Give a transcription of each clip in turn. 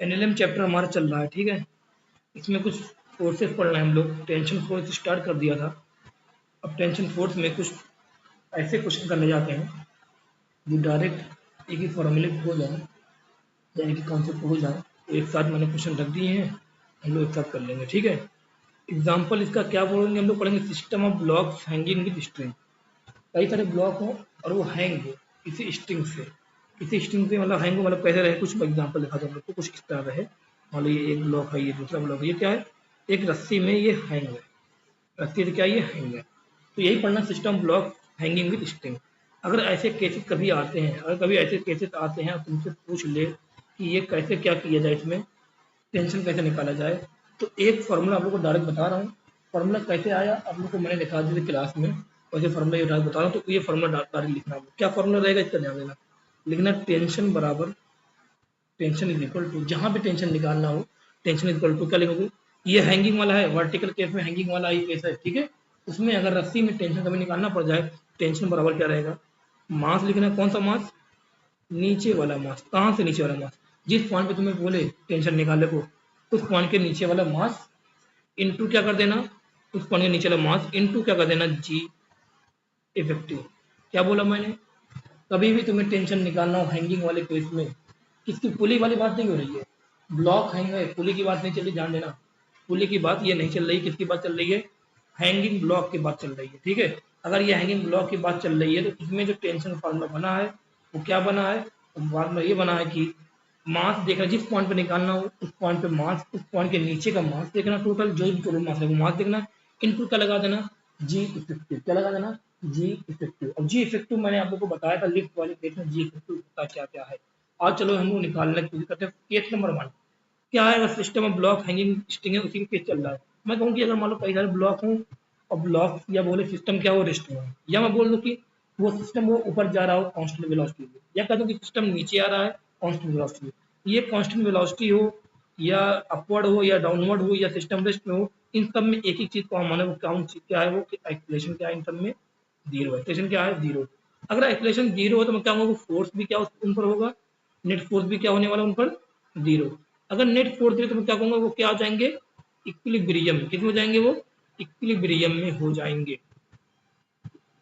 NLM chapter हमारा चल रहा है, ठीक है। इसमें कुछ फोर्सेस पढ़ना है हम लोग। टेंशन फोर्स स्टार्ट कर दिया था। अब टेंशन फोर्स में कुछ ऐसे क्वेश्चन करने जाते हैं जो डायरेक्ट एक ही फॉर्मूले पे हो जाए, यानी कि कॉन्सेप्ट हो जाए। तो एक साथ मैंने क्वेश्चन रख दिए हैं, हम लोग एक साथ कर लेंगे, ठीक है। एग्जाम्पल इसका क्या बोलेंगे हम लोग, पढ़ेंगे system of blocks hanging with string. कई सारे ब्लॉक हो और वो हैंग हो किसी स्ट्रिंग से, किसी स्ट्रिंग से मतलब हैंग हो, मतलब कैसे रहे, कुछ एग्जाम्पल दिखा दो हम लोग को, कुछ इस तरह रहे। मान लो ये एक ब्लॉक है, ये दूसरा ब्लॉक है, ये क्या है, एक रस्सी में ये हैंग है, रस्सी से क्या ये हैंग है। तो यही पढ़ना, system block hanging with string. अगर ऐसे केसेस कभी आते हैं, अगर कभी ऐसे केसेस आते हैं और तुमसे पूछ ले कि ये कैसे क्या किया जाए, इसमें टेंशन कैसे निकाला जाए, तो एक फॉर्मूला आप लोग को डायरेक्ट बता रहा हूँ। फॉर्मूला कैसे आया आप लोग को मैंने दिखा दिया क्लास में, वैसे फॉर्मूला ये डायरेक्ट बता रहा हूँ। तो ये फॉर्मूला डायरेक्ट लिखना है। क्या फॉर्मूला रहेगा इसका ध्यान देना। लिखना टेंशन बराबर, टेंशन इज इक्वल टू, जहाँ पे टेंशन निकालना हो टेंशन इज इक्वल टू क्या लिखोगे, ये हैंगिंग वाला है, वर्टिकल केस में हैंगिंग वाला ये केस है, ठीक है। उसमें अगर रस्सी में टेंशन कभी निकालना पड़ जाए, टेंशन बराबर क्या रहेगा, मास लिखना है। कौन सा मास, नीचे वाला मास। कहाँ से नीचे वाला मास, जिस पॉइंट पे तुम्हें बोले टेंशन निकालने को, उस पॉइंट के नीचे वाला मास इनटू क्या कर देना, उस पॉइंट के नीचे वाला मास इनटू क्या कर देना, जी इफेक्टिव। क्या बोला मैंने, कभी भी तुम्हें टेंशन निकालना हो हैंगिंग वाले केस में, किसकी, पुली वाली बात नहीं हो रही है, ब्लॉक हैंग है, पुली की बात नहीं चल रही, ध्यान देना। पुली की बात ये नहीं चल रही, किसकी बात चल रही है, हैंगिंग ब्लॉक की बात चल रही है, ठीक है। अगर ये हैंगिंग ब्लॉक की बात चल रही है तो इसमें जो टेंशन फार्मूला बना है वो क्या बना है, फार्मूला ये बना है कि मास देखना, जिस पॉइंट पे निकालना हो उस पॉइंट पे मास, उस पॉइंट के नीचे का मास देखना, टोटल जो भी टोटल मास है वो मास देखना, इनटू क्या लगा देना, जी इफेक्टिव। क्या लगा देना, जी इफेक्टिव। अब जी इफेक्टिव मैंने आप लोग को बताया था लिफ्ट वाले केस में जी इफेक्टिव होता क्या क्या है। आज चलो हम लोग निकालने की कोशिश करते हैं। केस नंबर 1 क्या है, अगर system of block hanging string है, उसी का केस चल रहा है। मैं कहूँ कि अगर मान लो कई सारे ब्लॉक हों और ब्लॉक या बोले सिस्टम क्या हो, रेस्ट हो, या मैं बोल दूँ कि वो सिस्टम वो ऊपर जा रहा हो कांस्टेंट वेलोसिटी में, या कह दूँ कि सिस्टम नीचे आ रहा है कांस्टेंट वेलोसिटी में। ये कांस्टेंट वेलोसिटी हो या अपवर्ड हो या डाउनवर्ड हो या सिस्टम रेस्ट में हो, इन सब में एक ही चीज कॉमन है, वो कौन चीज क्या है, वो एक्सीलरेशन क्या है, इन सब में जीरो है। एक्सीलरेशन क्या है, जीरो। अगर एक्सीलरेशन जीरो हो तो मैं क्या होगा, फोर्स भी क्या उन पर होगा, नेट फोर्स भी क्या होने वाला उन पर, जीरो। अगर नेट फोर्स जीरो तो मैं क्या कहूंगा, वो क्या हो जाएंगे, इक्विलिब्रियम। किस में हो जाएंगे वो, इक्विलिब्रियम में हो जाएंगे।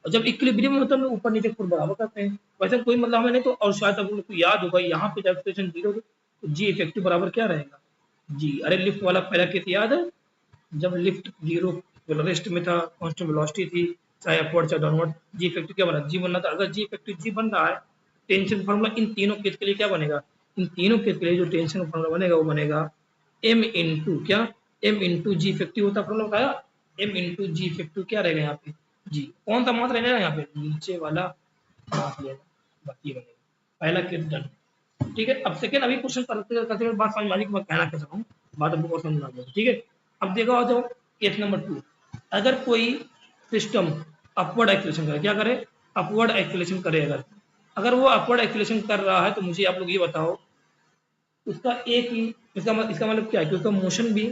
और जब इक्विलिब्रियम होता है, ऊपर नीचे फोर्स बराबर करते हैं, वैसे कोई मतलब हमें नहीं। तो और शायद आप लोग को याद होगा, यहाँ पे जब एक्सीलरेशन जीरो तो जी इफेक्टिव बराबर क्या रहेगा, जी। अरे लिफ्ट वाला पहला केस याद है, जब लिफ्ट जीरो रेस्ट में था, कांस्टेंट वेलोसिटी थी, चाहे अपवर्ड चाहे डाउनवर्ड, जी इफेक्टिव क्या बना, जी बनना था। अगर जी इफेक्टिव जी बन रहा है, टेंशन फॉर्मूला इन तीनों केस के लिए क्या बनेगा, इन तीनों केस के लिए जो टेंशन का फॉर्मूला बनेगा वो बनेगा एम इंटू क्या, एम इंटू जी इफेक्टिव होता फॉर्मूला बताया, एम इंटू जी इफेक्टिव क्या रहेगा यहाँ पे, जी। कौन सा मास रहेगा यहाँ पे, नीचे वाला मास लेगा, बाकी बनेगा। पहला केस डन, ठीक है। अब सेकेंड, अभी क्वेश्चन करते करते बात समझ में आ रही कि मैं कहना कैसा हूँ, बात आपको और समझ में आ जाएगी, ठीक है। अब देखो आ जाओ केस नंबर 2। अगर कोई सिस्टम अपवर्ड एक्सीलरेशन करे, क्या करे, अपवर्ड एक्सीलरेशन करे, अगर अगर वो अपवर्ड एक्सीलरेशन कर रहा है तो मुझे आप लोग ये बताओ उसका एक ही, इसका मतलब क्या है कि उसका मोशन भी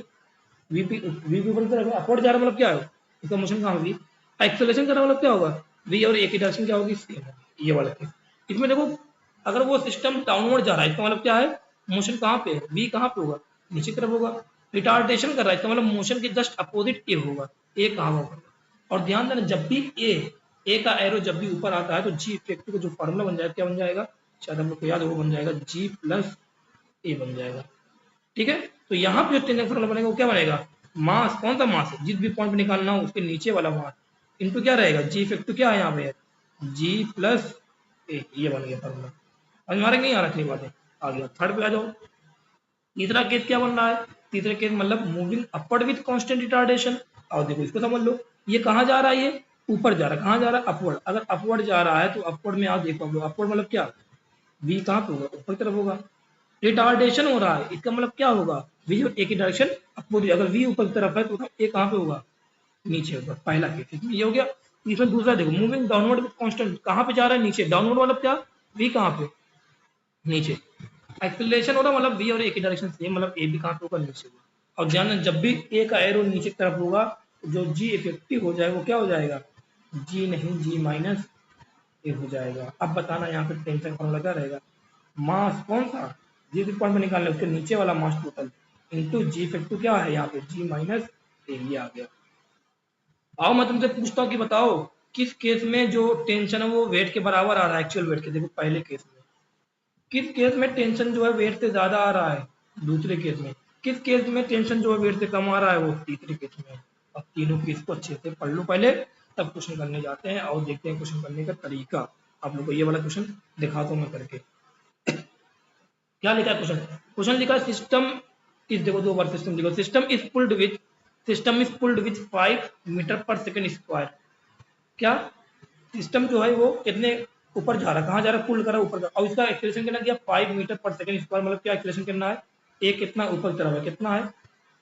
वीपी वीपी ऊपर की तरफ अपवर्ड जा रहा है, मतलब क्या है इसका मोशन कहाँ होगी, एक्सेलरेशन का मतलब क्या होगा, वी और ए की डायरेक्शन क्या होगी, सेम होगी। ये वाला केस। इसमें देखो अगर वो सिस्टम डाउनवर्ड जा रहा है, इसका मतलब क्या है, मोशन कहाँ पे, वी कहाँ पे होगा, नीचे की तरफ होगा। रिटार्डेशन कर रहा है, इसका मतलब मोशन के जस्ट अपोजिट ए होगा, ए कहाँ होगा। और ध्यान देना, जब भी ए का एरो जब भी ऊपर आता है तो जी इफेक्टिव का जो फॉर्मूला बन जाएगा, क्या बन जाएगा, शायद हम लोग को याद हो, बन जाएगा जी प्लस ए बन जाएगा, ठीक है। तो यहाँ पे जो टेंशन फॉर्मूला बनेगा वो क्या बनेगा, मास, कौन सा मास, जिस भी पॉइंट पे निकालना हो उसके नीचे वाला मास इनटू क्या रहेगा, जी इफेक्टिव क्या है यहाँ पे, जी प्लस ए। ये बन गया फॉर्मूला। समझ मारेंगे नहीं आ रहा, बातें आ गया। थर्ड पे आ जाओ। तीसरा केस क्या बन रहा है, तीसरे केस मतलब moving upward with constant retardation. और देखो इसको समझ लो, ये कहाँ जा रहा है, ये ऊपर जा रहा है, कहाँ जा रहा है, अपवर्ड। अगर अपवर्ड जा रहा है तो अपवर्ड में आप देखो, अपवर्ड मतलब क्या, वी कहाँ पे होगा, ऊपर की तरफ होगा। रिटार्डेशन हो रहा है, इसका मतलब क्या होगा, वी ए की डायरेक्शन अपोजिट। अगर वी ऊपर की तरफ है तो ए कहाँ पे होगा, नीचे होगा। पहला केस इसमें ये हो गया। इसमें दूसरा देखो, मूविंग डाउनवर्ड विद कांस्टेंट, कहाँ पे जा रहा है, नीचे। डाउनवर्ड मतलब क्या, वी कहाँ पे, नीचे। एक्सेलरेशन हो रहा मतलब वी और ए की डायरेक्शन सेम, मतलब ए भी कहाँ पे होगा, नीचे होगा। और ध्यान देना, जब भी ए का एरो नीचे की तरफ होगा जो जी इफेक्टिव हो जाएगा वो क्या हो जाएगा, जी नहीं, जी माइनस ए हो जाएगा। अब बताना यहाँ पे टेंशन फॉर्मूला क्या रहेगा, मास कौन सा, जिस पॉइंट पे निकालना है उसके नीचे वाला मास टोटल इंटू जी इफेक्टिव क्या है यहाँ पे जी माइनस ए आ गया। आओ मैं तुमसे पूछता हूँ कि बताओ किस केस में जो टेंशन है वो वेट के बराबर आ रहा है एक्चुअल वेट के। देखो पहले केस में किस केस में टेंशन जो है वेट से ज्यादा आ रहा है, दूसरे केस में किस केस में टेंशन जो है वेट से कम आ रहा है, वो तीसरे केस में। अब तीनों केस को अच्छे से पढ़ लो पहले, तब क्वेश्चन करने जाते हैं और देखते हैं क्वेश्चन करने का तरीका। आप लोग को ये वाला क्वेश्चन दिखाता हूँ मैं करके। क्या लिखा है क्वेश्चन, क्वेश्चन लिखा है सिस्टम इज, देखो दो बार सिस्टम लिखो, system is pulled with 5 metre per second square. क्या सिस्टम जो है वो कितने ऊपर जा रहा है, कहाँ जा रहा है, पुल कर रहा है ऊपर, और इसका एक्सेलरेशन कितना दिया 5 मीटर पर सेकंड स्क्वायर, मतलब क्या एक्सेलरेशन कितना है, ए कितना ऊपर की तरफ है, कितना है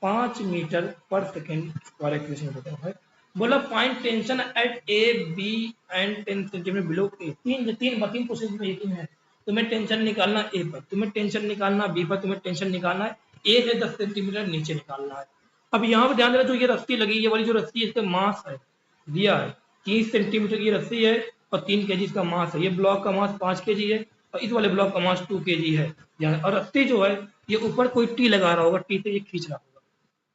5 metre per second square acceleration होता है। बोला find tension at A B and 10 centimetre below A. तीन तीन तीन क्वेश्चन में एक ही है, तुम्हें टेंशन निकालना ए पर, तुम्हें टेंशन निकालना बी पर, तुम्हें टेंशन निकालना है ए से 10 सेंटीमीटर नीचे निकालना है। अब यहाँ पे ध्यान देना, जो ये रस्सी लगी, ये वाली जो रस्सी है इसका मास है दिया है 30 सेंटीमीटर की रस्सी है और 3 केजी इसका मास है। ये ब्लॉक का मास 5 केजी है और इस वाले ब्लॉक का मास 2 केजी है। और रस्सी जो है ये ऊपर कोई टी लगा रहा होगा, टी से ये खींच रहा होगा।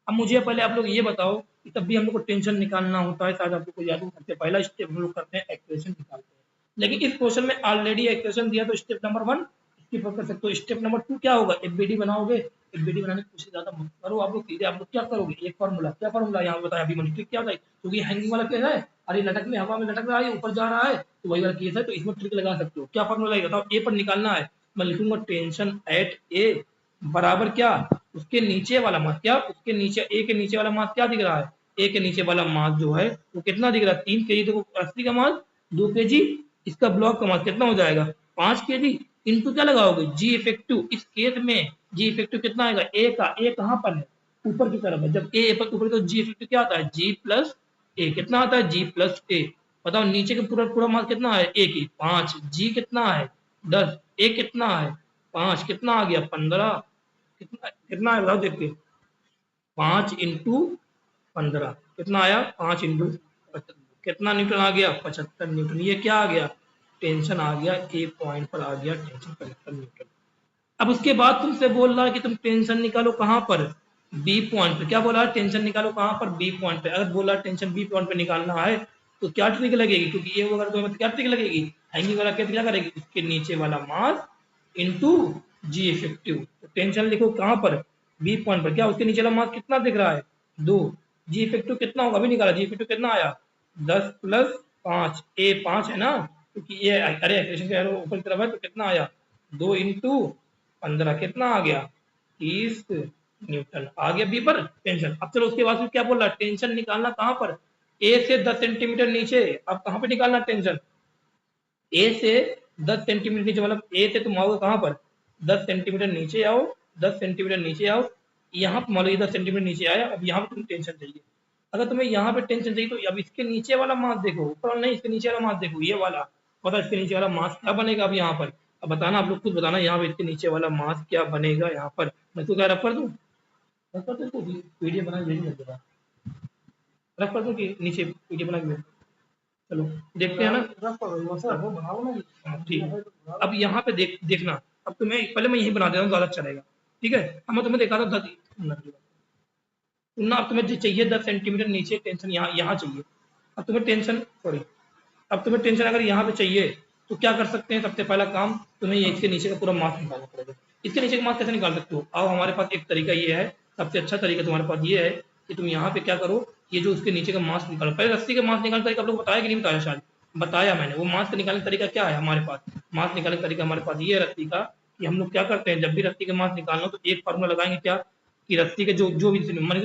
अब मुझे पहले आप लोग ये बताओ कि तब भी हम लोग को टेंशन निकालना होता है, शायद आप लोग को याद हो, सबसे पहला स्टेप हम लोग करते हैं एक्सप्रेशन निकालते हैं। लेकिन इस क्वेश्चन में ऑलरेडी एक्सप्रेशन दिया, तो स्टेप नंबर 1 स्किप कर सकते हो। स्टेप नंबर 2 क्या होगा, एफबीडी बनाओगे। एफबीडी बनाने की कोशिश ज्यादा मत करो आप लोग, सीधे आप लोग क्या करोगे, एक फार्मूला, क्या फार्मूला यहाँ बताया अभी मैंने, ट्रिक क्या बताई, क्योंकि हैंगिंग वाला केस है, अरे लटक में हवा में लटक रहा है, ऊपर जा रहा है, तो वही वाला केस है, तो इसमें ट्रिक लगा सकते हो। क्या फार्मूला है बताओ, ए पर निकालना है, मैं लिखूंगा टेंशन एट ए बराबर क्या, उसके नीचे वाला मास, क्या उसके नीचे ए के नीचे वाला मास क्या दिख रहा है, ए के नीचे वाला मास जो है वो कितना दिख रहा है 3 केजी, देखो रस्सी का मास 2 केजी, इसका ब्लॉक का मास कितना हो जाएगा 5 केजी, इनटू क्या लगाओगे जी इफेक्टिव। इस केस में जी इफेक्टिव कितना आएगा, ए का, ए कहाँ पर है ऊपर की तरफ है, जब ए पर ऊपर तो जी इफेक्टिव क्या आता है जी प्लस ए, कितना आता है जी प्लस ए। बताओ नीचे का पूरा पूरा मास कितना है ए की 5, जी कितना है 10, ए कितना है 5, कितना आ गया 15, कितना कितना है बताओ देख के, 5 इंटू 15 कितना आया 5 इंटू कितना न्यूटन आ गया 75 न्यूटन। ये क्या आ गया टेंशन आ गया, ए पॉइंट पर आ गया टेंशन 75 न्यूटन। अब उसके बाद तुमसे बोल रहा है कि तुम टेंशन निकालो कहाँ पर, बी पॉइंट पे। क्या बोला है टेंशन निकालो कहाँ पर, बी पॉइंट पे। अगर बोला टेंशन बी पॉइंट पे निकालना है तो क्या ट्रिक लगेगी, क्योंकि ये अगर तो क्या ट्रिक लगेगी, हैंगिंग वाला क्या करेगी, उसके नीचे वाला मास इंटू जी इफेक्टिव। तो टेंशन लिखो कहाँ पर बी पॉइंट पर, क्या उसके नीचे वाला मास कितना दिख रहा है 2, जी इफेक्टिव कितना होगा अभी निकाला, जी इफेक्टिव कितना आया 10 प्लस 5, ए 5 है ना, क्योंकि ये अरे एक्सप्रेशन के एरो ऊपर की तरफ है, तो कितना आया 2 इंटू 15 कितना आ गया 30 न्यूटन आ गया बी पर टेंशन। अब चलो उसके बाद फिर क्या बोल रहा है, टेंशन निकालना कहाँ पर, ए से 10 सेंटीमीटर नीचे। अब कहाँ पे निकालना टेंशन, ए से 10 सेंटीमीटर नीचे, मतलब ए से तुम आओगे कहाँ पर 10 सेंटीमीटर नीचे आओ, 10 सेंटीमीटर नीचे आओ, यहाँ पर मान लो 10 सेंटीमीटर नीचे आया। अब यहाँ पे तुम्हें टेंशन चाहिए, अगर तुम्हें यहाँ पे टेंशन चाहिए तो अब इसके नीचे वाला मास देखो, ऊपर नहीं इसके नीचे वाला मास देखो, ये वाला पता इसके नीचे वाला मास क्या बनेगा अब यहाँ पर। अब बताना आप लोग खुद बताना यहाँ पे इसके नीचे वाला मास क्या बनेगा यहाँ पर। मैं तो क्या रफ कर दूँ, रफ कर दूँ, पीडीएफ बना के भेज देगा, रफ कर दूँ कि नीचे पीडीएफ बना के भेज, चलो देखते हैं ना, रफ कर दो सर, वो बनाओ ना। हाँ, ठीक है। अब यहाँ पे देखना, अब तुम्हें पहले मैं यही बना देता हूँ ज़्यादा चलेगा, ठीक है। अब मैं तुम्हें देखा था 10 सुनना, अब तुम्हें चाहिए 10 सेंटीमीटर नीचे टेंशन, यहाँ यहाँ चाहिए। अब तुम्हें टेंशन सॉरी अब तुम्हें टेंशन अगर यहाँ पे चाहिए तो क्या कर सकते हैं, सबसे पहला काम तुम्हें ये इसके नीचे का पूरा मास निकालना पड़ेगा। इसके नीचे का मास कैसे निकाल सकते हो, आओ हमारे पास एक तरीका ये है, सबसे अच्छा तरीका तुम्हारे पास ये है कि तुम यहाँ पे क्या करो, ये जो उसके नीचे का मास निकालो। पहले रस्सी का मास निकालने तरीका आप लोग बताया कि नहीं बताया, शायद बताया मैंने। वो मास का निकालने का तरीका क्या है हमारे पास, मास निकालने का तरीका हमारे पास ये है रस्सी का, कि हम लोग क्या करते हैं जब भी रस्सी का मास निकालना हो तो एक फार्मूला लगाएंगे, क्या कि रस्सी के जो भी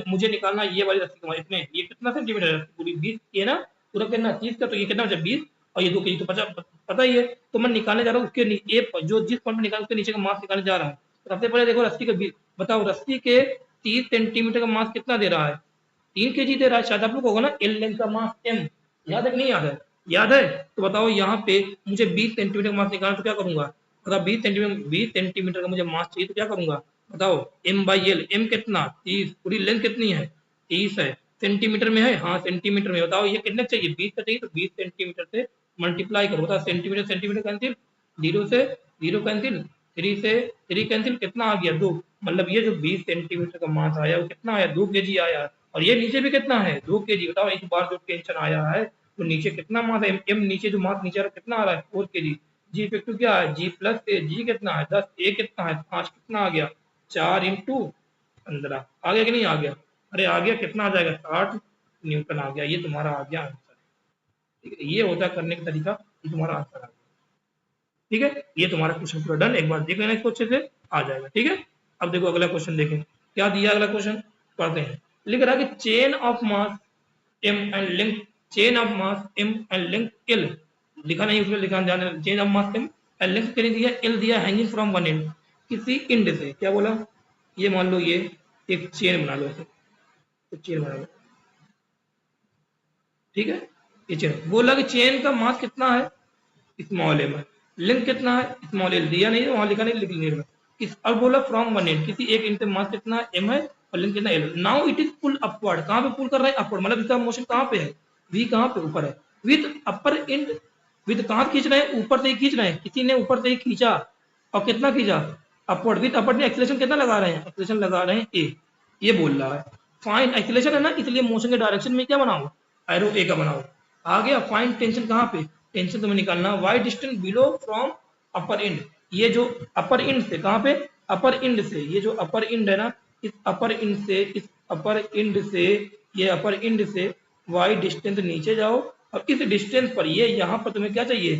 मुझे निकालना है ये वाली रस्सी का मास इतने, ये कितना सेंटीमीटर है पूरी 20 ये ना, पूरा कितना 30 का, तो ये कितना जब 20 और ये 2 केजी तो 50 पता ही है। तो मैं निकालने जा रहा हूँ उसके जो जिस पॉइंट में निकाल उसके नीचे का मास निकालने जा रहा हूँ। तो सबसे पहले देखो रस्सी का बताओ, रस्सी के 30 सेंटीमीटर का मास कितना दे रहा है 3 केजी दे रहा है। शायद आप लोग होगा ना एल लेंथ का मास एम, याद है कि नहीं याद है, याद है। तो बताओ यहाँ पे मुझे 20 सेंटीमीटर का मास निकालना, तो क्या करूंगा, अगर 20 सेंटीमीटर का मुझे मास चाहिए तो क्या करूंगा बताओ, एम बाई एल, एम कितना 30, पूरी लेंथ कितनी है 30 है, सेंटीमीटर में है, हाँ सेंटीमीटर में। बताओ ये कितने चाहिए 20 का चाहिए, तो 20 सेंटीमीटर से मल्टीप्लाई करो, बताओ सेंटीमीटर सेंटीमीटर कैंसिल, जीरो से जीरो कैंसिल, 3 से 3 कैंसिल, कितना आ गया 2, मतलब ये जो 20 सेंटीमीटर का मास आया वो कितना आया 2 केजी आया। और ये नीचे भी कितना है 2 केजी। बताओ इस बार जो टेंशन आया है तो नीचे कितना मास है, एम नीचे जो मास नीचे आ रहा है कितना आ रहा है 4 केजी। जी इफेक्टिव क्या है जी प्लस ए, जी कितना है 10, ए कितना है 5, कितना आ गया 4 इंटू 15, आ गया कि नहीं आ गया, अरे आ गया, कितना आ जाएगा 60 न्यूटन आ गया। ये तुम्हारा आ गया आंसर। ठीक है, ये होता है करने का तरीका, ये तुम्हारा आंसर आ गया। ठीक है, ये तुम्हारा क्वेश्चन पूरा डन। एक बार देख लेना इसको अच्छे से, आ जाएगा। ठीक है, अब देखो अगला क्वेश्चन देखें क्या दिया। अगला क्वेश्चन पढ़ते हैं। लिख रहा है कि chain of mass M and length, chain of mass M and length L, लिखा नहीं उसमें, लिखा ध्यान, chain of mass M and length कितनी दिया एल दिया, हैंगिंग फ्रॉम वन एंड, किसी एंड से। क्या बोला, ये मान लो ये एक चेन बना लो ऐसे, तो चेन बना लो। ठीक है, ये चेन बोला कि चेन का मास कितना है स्मॉल एम है, लेंथ कितना है स्मॉल एल, दिया नहीं वहां लिखा नहीं, लिख नहीं किस। अब बोला फ्रॉम वन एंड, किसी एक एंड से मास कितना एम है और लेंथ कितना L. Now it is pull upward, कहां पे पुल कर रहा है अपवर्ड, मतलब इसका मोशन कहां पे है वी कहां पे ऊपर है, विद अपर एंड, विद कहां खींच रहे हैं ऊपर से ही खींच रहे हैं, किसी ने ऊपर से ही खींचा और कितना खींचा अपवर्ड, विद अपवर्ड में एक्सीलरेशन कितना लगा रहे हैं, एक्सीलरेशन लगा रहे हैं ए, ये बोल रहा है। फाइंड एक्सीलरेशन है ना, इसलिए मोशन के डायरेक्शन में क्या बनाओ एरो ए का बनाओ। आ गया फाइंड टेंशन कहां पे, टेंशन तुम्हें निकालना y distance below from upper end, ये जो अपर एंड से कहां पे अपर एंड से, ये जो अपर एंड है ना इस अपर एंड से, इस अपर एंड से, ये अपर एंड से वाई डिस्टेंस नीचे जाओ और इस डिस्टेंस पर ये यहाँ पर तुम्हें क्या चाहिए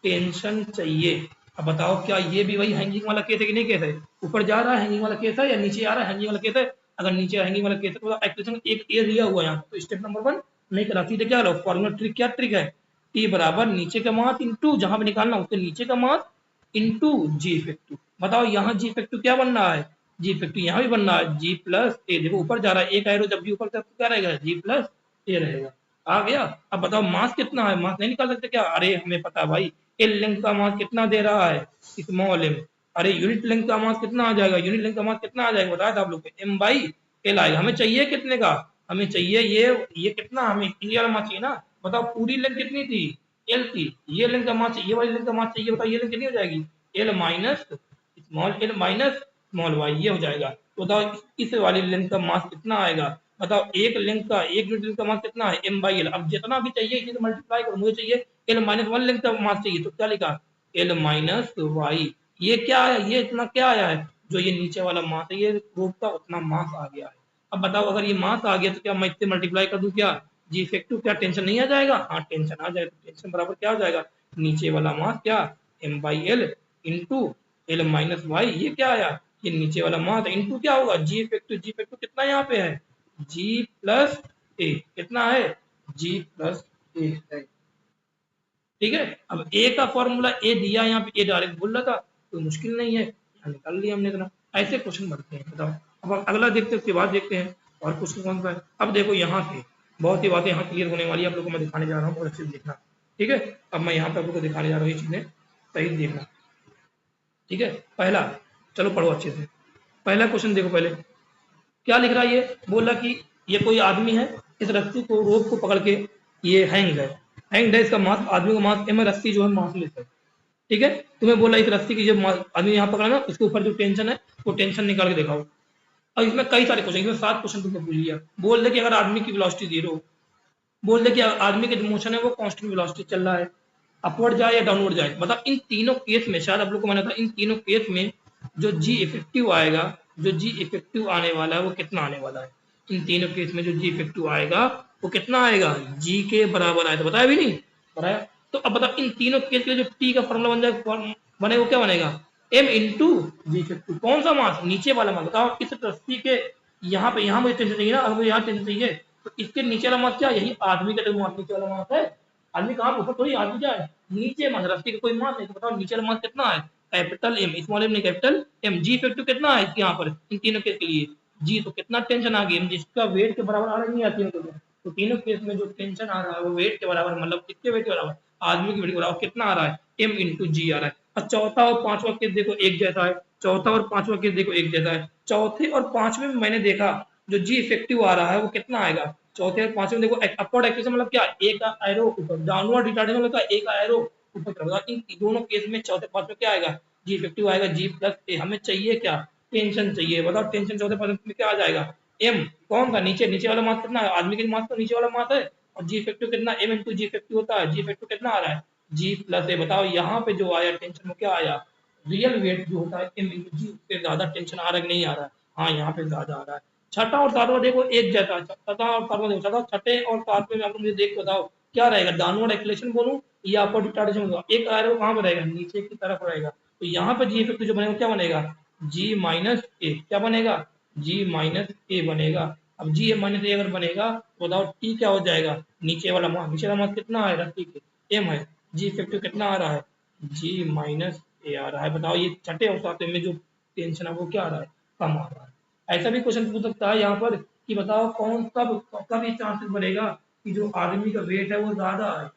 टेंशन चाहिए। अब बताओ क्या ये भी वही हैंगिंग वाला केस है कि नहीं केस है, ऊपर जा रहा है हैंगिंग वाला केस है या नीचे आ रहा है हैंगिंग वाला केस है। अगर नीचे हैंगिंग वाला केस है तो एक्सप्रेशन एक ए दिया हुआ है यहाँ, तो स्टेप नंबर 1 नहीं करा, सीधे क्या लो फॉर्मूला ट्रिक, क्या ट्रिक है टी बराबर नीचे का मास इंटू जहां पे निकालना उसके नीचे का मास इंटू जी इफेक्टिव। बताओ यहाँ जी इफेक्टिव क्या बन रहा है, जी इफेक्टिव यहाँ भी बन रहा है जी प्लस ए, देखो ऊपर जा रहा है एक एरो जब भी ऊपर तब क्या रहेगा जी प्लस ए रहेगा। आ गया। अब बताओ मास कितना है, मास नहीं निकाल सकते क्या, अरे हमें पता है भाई एल लेंथ का मास कितना दे रहा है स्मॉल एम, अरे यूनिट लेंथ का मास कितना आ जाएगा, यूनिट लेंथ का मास कितना आ जाएगा बताया था आप लोग को एम बाई एल आएगा। हमें चाहिए कितने का, हमें चाहिए ये कितना, हमें क्लियर मास चाहिए ना। बताओ पूरी लेंथ कितनी थी एल थी, ये लेंथ का मास चाहिए, ये वाली लेंथ का मास चाहिए, बताओ ये लेंथ कितनी हो जाएगी L minus small L minus small y, ये हो जाएगा। तो बताओ इस वाली लेंथ का मास कितना आएगा, बताओ एक लेंथ का एक यूनिट लेंथ का मास कितना है एम बाई एल। अब जितना भी चाहिए इसी से मल्टीप्लाई करो, मुझे चाहिए एल माइनस वन लेंथ का मास चाहिए, तो क्या लिखा एल माइनस वाई। ये क्या है, ये इतना क्या आया है, जो ये नीचे वाला मास है ये रूप का उतना मास आ गया है। अब बताओ अगर ये मास आ गया तो क्या मैं इससे मल्टीप्लाई कर दूं क्या जी इफेक्टिव, क्या टेंशन नहीं आ जाएगा, हाँ टेंशन आ जाएगा। तो टेंशन बराबर क्या हो जाएगा नीचे वाला मास क्या M by L into L minus y, ये क्या आया ये नीचे वाला मास इंटू क्या होगा जी इफेक्टिव, जी इफेक्टिव कितना यहाँ पे है जी प्लस ए, कितना है जी प्लस ए है। ठीक है, अब ए का फॉर्मूला ए दिया यहाँ पे ए डायरेक्ट बोल रहा था, कोई मुश्किल नहीं है, यहाँ निकाल लिया हमने इतना। ऐसे क्वेश्चन बनते हैं। बताओ अब अगला देखते हैं, उसके बाद देखते हैं और क्वेश्चन कौन सा है। अब देखो यहाँ से बहुत सी बातें यहाँ क्लियर होने वाली है, आप लोगों को मैं दिखाने जा रहा हूँ, बहुत अच्छे से देखना। ठीक है, अब मैं यहाँ पे आप लोग को दिखाने जा रहा हूँ ये चीजें, सही देखना। ठीक है, पहला चलो पढ़ो अच्छे से, पहला क्वेश्चन देखो पहले क्या लिख रहा है, ये बोल रहा कि ये कोई आदमी है, इस रस्सी को रोप को पकड़ के ये हैंग है, हैंग है, इसका मास आदमी का मास एम है, रस्सी जो है मासलेस है। ठीक है, तुम्हें बोला इस रस्सी की जब आदमी यहाँ पकड़ा ना इसके ऊपर जो टेंशन है वो टेंशन निकाल के दिखाओ। और इसमें कई सारे क्वेश्चन, इसमें 7 क्वेश्चन तुमने पूछ लिया। बोल दे कि अगर आदमी की वेलोसिटी 0, बोल दे कि आदमी का जो मोशन है वो कांस्टेंट वेलोसिटी चल रहा है, अपवर्ड जाए या डाउनवर्ड जाए। मतलब इन तीनों केस में, शायद आप लोग को मैंने था इन तीनों केस में जो जी इफेक्टिव आएगा, जो जी इफेक्टिव आने वाला है वो कितना आने वाला है, इन तीनों केस में जो जी इफेक्टिव आएगा वो कितना आएगा जी के बराबर आएगा। बताया भी नहीं बताया। तो अब बताओ इन तीनों केस के लिए जो टी का फॉर्मूला बन जाएगा बने वो क्या बनेगा एम इंटू जी इफेक्टिव, कौन सा मास नीचे वाला मास। बताओ इस रस्सी के यहाँ पे, यहाँ मुझे टेंशन चाहिए ना, अगर मुझे यहाँ टेंशन चाहिए तो इसके नीचे वाला मास क्या, यही आदमी का जो मास नीचे वाला मास है, आदमी कहाँ ऊपर थोड़ी, आदमी क्या है नीचे मास, रस्सी का कोई मास नहीं। तो बताओ नीचे वाला मास कितना है कैपिटल एम, स्मॉल एम नहीं कैपिटल एम। जी इफेक्टिव कितना है यहाँ पर इन तीनों केस के लिए जी, तो कितना टेंशन आ गई जिसका वेट के बराबर आ रहा नहीं आती है। तो तीनों केस में जो टेंशन आ रहा है वो वेट के बराबर, मतलब किसके वेट के बराबर आदमी की वेट के बराबर कितना आ रहा है एम इंटू जी आ रहा है। और चौथा और पांचवा केस देखो एक जैसा है, चौथा और पांचवा केस देखो एक जैसा है। चौथे और पांचवें में मैंने देखा जो जी इफेक्टिव आ रहा है वो कितना आएगा, चौथे और पांचवें में देखो अपवर्ड एक्सेलेरेशन मतलब क्या एक का एरो ऊपर, डाउनवर्ड रिटार्डेशन मतलब एक का एरो ऊपर। इन दोनों केस में चौथे पांचवें क्या आएगा जी इफेक्टिव आएगा जी प्लस ए। हमें चाहिए क्या, टेंशन चाहिए। बताओ टेंशन 14% में क्या आ जाएगा, एम कौन का, नीचे नीचे वाला मास कितना है, आदमी के मास तो नीचे वाला मास है, और जी इफेक्टिव कितना, एम इंटू जी इफेक्टिव होता है। जी इफेक्टिव कितना आ रहा है, जी प्लस ए। बताओ यहाँ पे जो आया टेंशन में क्या आया, रियल वेट जो होता है एम इंटू जी, उससे ज्यादा टेंशन आ रहा है कि नहीं आ रहा है, हाँ यहाँ पे ज्यादा आ रहा है। छठा और सातवां देखो एक जैसा, छठा और सातवां देखो, छठा छठे और सातवें में आप लोग मुझे देख के बताओ क्या रहेगा, डाउनवर्ड एक्सेलरेशन बोलूं या अपर रिटार्डेशन होगा। एक एरो कहाँ पे रहेगा, नीचे की तरफ रहेगा। तो यहाँ पे जी इफेक्टिव जो बनेगा क्या बनेगा, जी माइनस ए। क्या बनेगा, जी माइनस ए बनेगा। अब जी ए माइनस ए अगर बनेगा तो बताओ टी क्या हो जाएगा, नीचे वाला मान, नीचे वाला मान कितना आएगा, टी के एम है, जी इफेक्टिव कितना आ रहा है, जी माइनस ए आ रहा है। बताओ ये छठे और सातवें में जो टेंशन है वो क्या आ रहा है, कम आ रहा है। ऐसा भी क्वेश्चन पूछ सकता है यहाँ पर कि बताओ कौन कब कब ये चांसेस बनेगा कि जो आदमी का वेट है वो ज्यादा है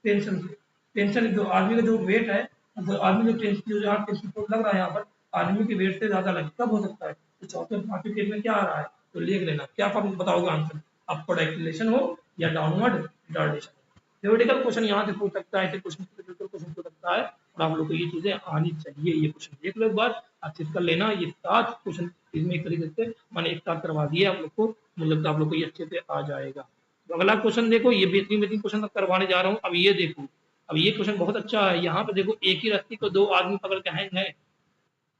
टेंशन से। टेंशन जो आदमी का जो वेट है, जो आदमी जो टेंशन जो यहाँ टेंशन को लग रहा है यहाँ पर आदमी के वेट से ज्यादा लगे, कब हो सकता है, तो चौथे और पांचवें केस में क्या आ रहा है, तो लिख लेना। क्या आप बताओगे आंसर, अपवर्ड एक्सीलरेशन हो या डाउनवर्ड रिटार्डेशन। थ्योरेटिकल क्वेश्चन यहाँ से पूछ सकता है, ऐसे क्वेश्चन थ्योरेटिकल क्वेश्चन पूछ सकता है, और आप लोग को ये चीजें आनी चाहिए। ये क्वेश्चन देख लो एक बार, अच्छे से कर लेना। ये 7 क्वेश्चन इसमें एक तरीके से मैंने एक साथ करवा दिए आप लोग को, मुझे लगता है आप लोग को ये अच्छे से आ जाएगा। तो अगला क्वेश्चन देखो, ये बेहतरीन बेहतरीन क्वेश्चन करवाने जा रहा हूँ। अब ये देखो, अब ये क्वेश्चन बहुत अच्छा है। यहाँ पे देखो एक ही रस्सी को 2 आदमी पकड़ के हैंग है,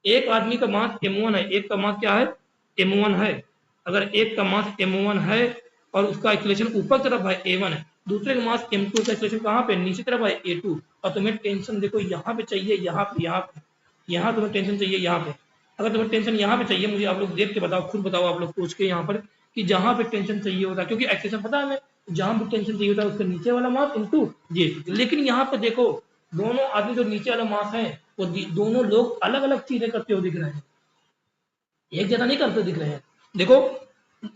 एक आदमी का मास m1 है, एक का मास क्या है, m1 है। अगर एक का मास m1 है और उसका एक्सीलरेशन ऊपर की तरफ है a1 है, दूसरे का मास m2 का एक्सीलरेशन कहाँ पे, नीचे तरफ है a2, और तुम्हें टेंशन देखो यहाँ पे चाहिए, यहाँ तुम्हें टेंशन चाहिए यहाँ पे। अगर तुम्हें टेंशन यहाँ पे चाहिए, मुझे आप लोग देख के बताओ, खुद बताओ आप लोग सोच के यहाँ पर कि जहाँ पे टेंशन चाहिए होता है, क्योंकि एक्सेशन पता है हमें, जहाँ पे टेंशन चाहिए होता है उसके नीचे वाला मास इंटू ये। लेकिन यहाँ पे देखो दोनों आदमी जो नीचे वाला मास है वो दोनों लोग अलग अलग चीजें करते हुए दिख रहे हैं, एक जैसा नहीं करते दिख रहे हैं। देखो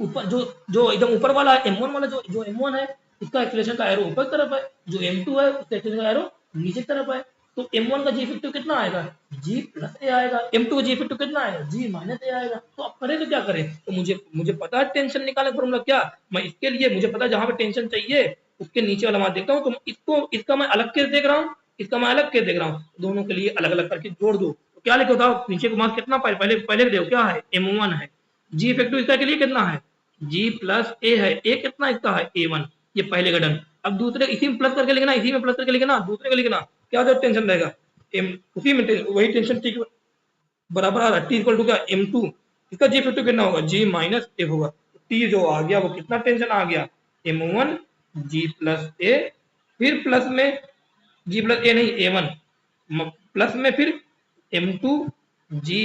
ऊपर जो जो एकदम ऊपर वाला है M1 वाला, जो जो M1 है इसका एक्सीलरेशन का एरो ऊपर की तरफ है, जो M2 है उसका एक्सीलरेशन का एरो नीचे की तरफ है। तो M1 का जी इफेक्टिव कितना आएगा, जी प्लस ए आएगा, M2 का जी इफेक्टिव कितना आएगा, जी माइनस ए आएगा। तो अब करें तो क्या करें, तो मुझे पता है टेंशन निकालने का फॉर्मूला क्या, मैं इसके लिए मुझे पता है जहां पे टेंशन चाहिए उसके नीचे वाला मान देखता हूँ, तो इसको इसका मैं अलग केस देख रहा हूँ, इसका मैं अलग केस देख रहा हूँ, दोनों के लिए अलग अलग करके जोड़ दो। तो क्या लिखो बताओ, नीचे का मान कितना पाए, पहले पहले देखो क्या है, M1 है, जी इफेक्टिव इसका के लिए कितना है, जी प्लस ए है, ए कितना इसका है A1, ये पहले का डन। अब दूसरे इसी में प्लस करके लिखना, इसी में प्लस करके लिखना, दूसरे का लिखना, क्या जो टेंशन रहेगा एम, उसी में वही टेंशन टी बराबर आ रहा है, टी इक्वल टू क्या M2, इसका जी इफेक्टिव कितना होगा, जी माइनस ए होगा। टी जो आ गया वो कितना टेंशन आ गया, M1 जी प्लस ए, फिर प्लस में जी प्लस ए नहीं A1, प्लस में फिर M2 जी